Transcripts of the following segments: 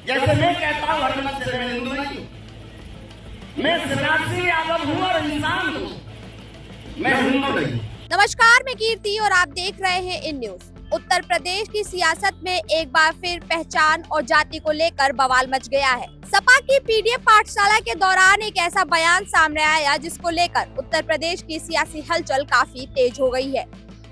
जैसे मैं कहता हूँ हर मन से मैं हिंदू नहीं, मैं शिवराज सिंह यादव हूँ और इंसान हूँ, मैं हिंदू नहीं। नमस्कार, मैं कीर्ति और आप देख रहे हैं इन न्यूज। उत्तर प्रदेश की सियासत में एक बार फिर पहचान और जाति को लेकर बवाल मच गया है। सपा की पीडीएफ पाठशाला के दौरान एक ऐसा बयान सामने आया जिसको लेकर उत्तर प्रदेश की सियासी हलचल काफी तेज हो गई है।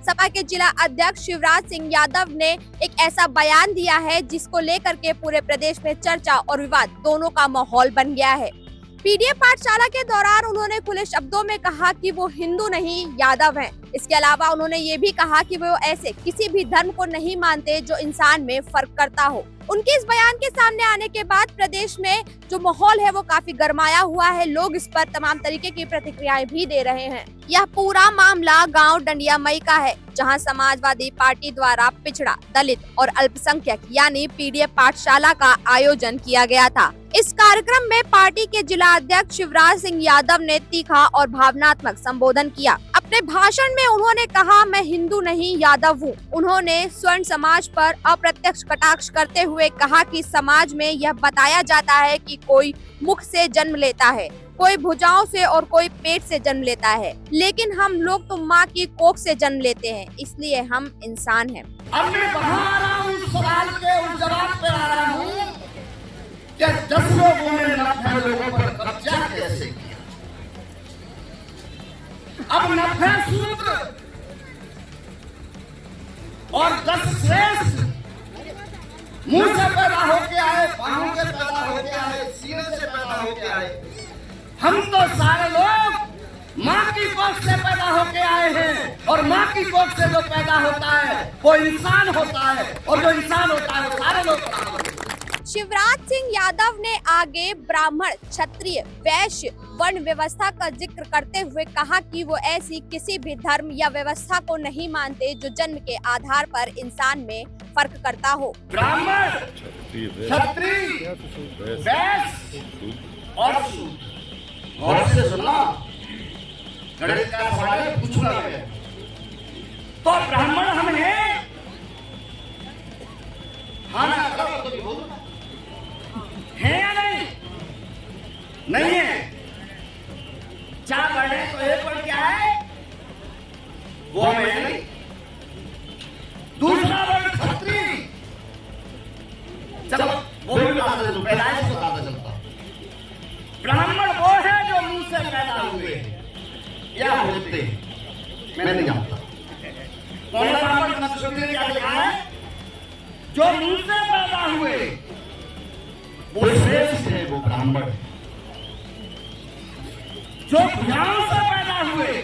सपा के जिला अध्यक्ष शिवराज सिंह यादव ने एक ऐसा बयान दिया है जिसको लेकर के पूरे प्रदेश में चर्चा और विवाद दोनों का माहौल बन गया है। पीडीएफ पाठशाला के दौरान उन्होंने खुले शब्दों में कहा कि वो हिंदू नहीं यादव हैं। इसके अलावा उन्होंने ये भी कहा कि वो ऐसे किसी भी धर्म को नहीं मानते जो इंसान में फर्क करता हो। उनके इस बयान के सामने आने के बाद प्रदेश में जो माहौल है वो काफी गरमाया हुआ है। लोग इस पर तमाम तरीके की प्रतिक्रियाएं भी दे रहे हैं। यह पूरा मामला गांव डंडियामई का है, जहां समाजवादी पार्टी द्वारा पिछड़ा, दलित और अल्पसंख्यक यानी पीडीएफ पाठशाला का आयोजन किया गया था। इस कार्यक्रम में पार्टी के जिला अध्यक्ष शिवराज सिंह यादव ने तीखा और भावनात्मक संबोधन किया। अपने भाषण में उन्होंने कहा, मैं हिंदू नहीं यादव हूँ। उन्होंने स्वर्ण समाज पर अप्रत्यक्ष कटाक्ष करते हुए कहा कि समाज में यह बताया जाता है कि कोई मुख से जन्म लेता है, कोई भुजाओं से और कोई पेट से जन्म लेता है, लेकिन हम लोग तो माँ की कोख से जन्म लेते हैं, इसलिए हम इंसान हैं। अब मैं वहाँ आ रहा हूँ, इस सवाल के उस जवाब पे आ रहा हूँ कि 10 लोगों ने नब्बे लोगों पर कब्जा कैसे किया। अब 90 सूत्र और 10 श्रेष्ठ मुंह से पैदा होके आए, बाहों से पैदा होके आए, सीने से पैदा होके आए। हम तो सारे लोग माँ की कोख से पैदा होके आए हैं, और माँ की कोख से जो पैदा होता है वो इंसान होता है, और जो इंसान होता है वो सारे लोग बराबर होते हैं। शिवराज सिंह यादव ने आगे ब्राह्मण, क्षत्रिय, वैश्य वर्ण व्यवस्था का जिक्र करते हुए कहा कि वो ऐसी किसी भी धर्म या व्यवस्था को नहीं मानते जो जन्म के आधार पर इंसान में फर्क करता हो। ब्राह्मण, क्षत्रिय, वैश्य और शूद्र। और से सुना, गणित का सवाल है, पूछूंगा मैं। तो ब्राह्मण हम हैं, हाँ ना, है या नहीं? नहीं है। 4 बढ़े तो 1 बढ़ क्या है? वो मैं नहीं। दूसरा वर्ग क्षत्रिय, चलो वो भी बता दो, पैदाइश बता चलता। ब्राह्मण वो है जो मुंह से पैदा हुए या होते, मैं नहीं जानता कौन सा ब्राह्मण। क्षत्रिय ने क्या लिखा है? जो मुंह से पैदा हुए वो श्रेष्ठ है, वो ब्राह्मण है। जो भुजाओं से पैदा हुए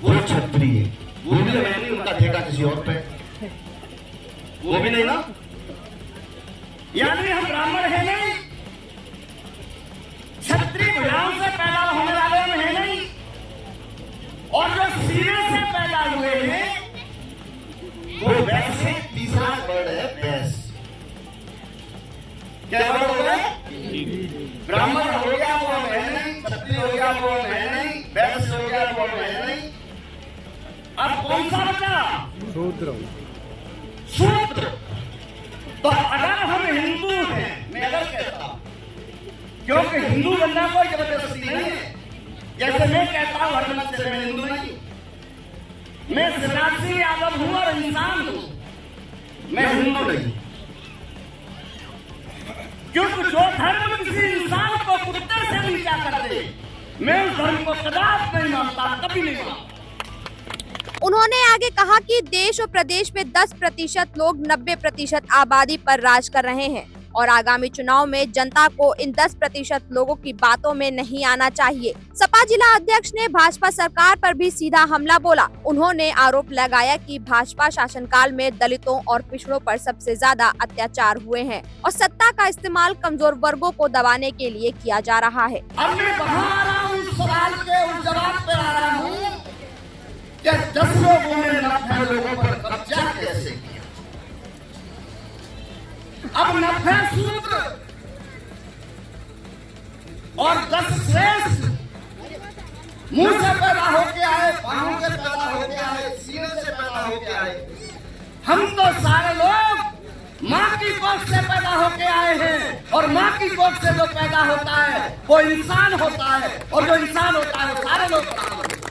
वो क्षत्रिय है। वो भी नहीं, उनका ठेका किसी और पे, वो भी नहीं ना। यानी हम ब्राह्मण है नहीं, क्षत्रिय भुजाओं से पैदा होने वाले हम है नहीं, और जो सीने से पैदा हुए हैं वो वैसे। तीसरा वर्ड है वैश्य। क्या वर्ड हो गए? ब्राह्मण हो गया वो है नहीं, क्षत्रिय हो गया वो है नहीं, वैश्य हो गया वो है नहीं। अब कौन सा बचा? शूद्र। शूद्र। तो अगर हम हिंदू हैं, मैं अगर कहता हूं, क्योंकि हिंदू बनना कोई जबरदस्ती नहीं है। जैसे मैं कहता हूं हर मन से मैं हिंदू नहीं, मैं शिवराज सिंह यादव हूं और इंसान हूं, मैं हिंदू नहीं। क्योंकि जो धर्म किसी इंसान को कुत्ते से नीचा कर दे, मैं उस धर्म को कदापि नहीं मानता, कभी नहीं मानता। उन्होंने आगे कहा कि देश और प्रदेश में 10% लोग 90% आबादी पर राज कर रहे हैं और आगामी चुनाव में जनता को इन 10% लोगों की बातों में नहीं आना चाहिए। सपा जिला अध्यक्ष ने भाजपा सरकार पर भी सीधा हमला बोला। उन्होंने आरोप लगाया कि भाजपा शासनकाल में दलितों और पिछड़ों पर सबसे ज्यादा अत्याचार हुए हैं और सत्ता का इस्तेमाल कमजोर वर्गों को दबाने के लिए किया जा रहा है। अब मैं वहाँ आ रहा हूँ, इस सवाल के उस जवाब पे आ रहा हूँ कि 10 लोगों ने 90 लोगों पर कब्जा कैसे किया। अब 90 सूत्र और 10 श्रेष्ठ मुंह से पैदा होके आए, बाहों से पैदा होके आए, सीने से पैदा होके आए। हम तो सारे लोग माँ की कोख से पैदा होके आए हैं और माँ की कोख से जो पैदा होता है वो इंसान होता है, और जो इंसान होता है वो सारे लोग बराबर हैं।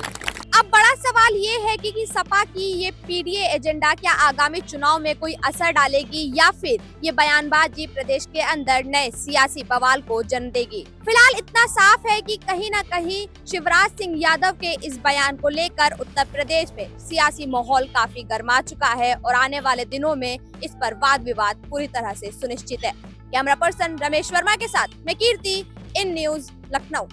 अब बड़ा सवाल ये है कि सपा की ये पीडीए एजेंडा क्या आगामी चुनाव में कोई असर डालेगी या फिर ये बयानबाजी प्रदेश के अंदर नए सियासी बवाल को जन्म देगी। फिलहाल इतना साफ है कि कहीं न कहीं शिवराज सिंह यादव के इस बयान को लेकर उत्तर प्रदेश में सियासी माहौल काफी गर्मा चुका है और आने वाले दिनों में इस पर वाद विवाद पूरी तरह से सुनिश्चित है। कैमरा पर्सन रमेश वर्मा के साथ मैं कीर्ति, इन न्यूज लखनऊ।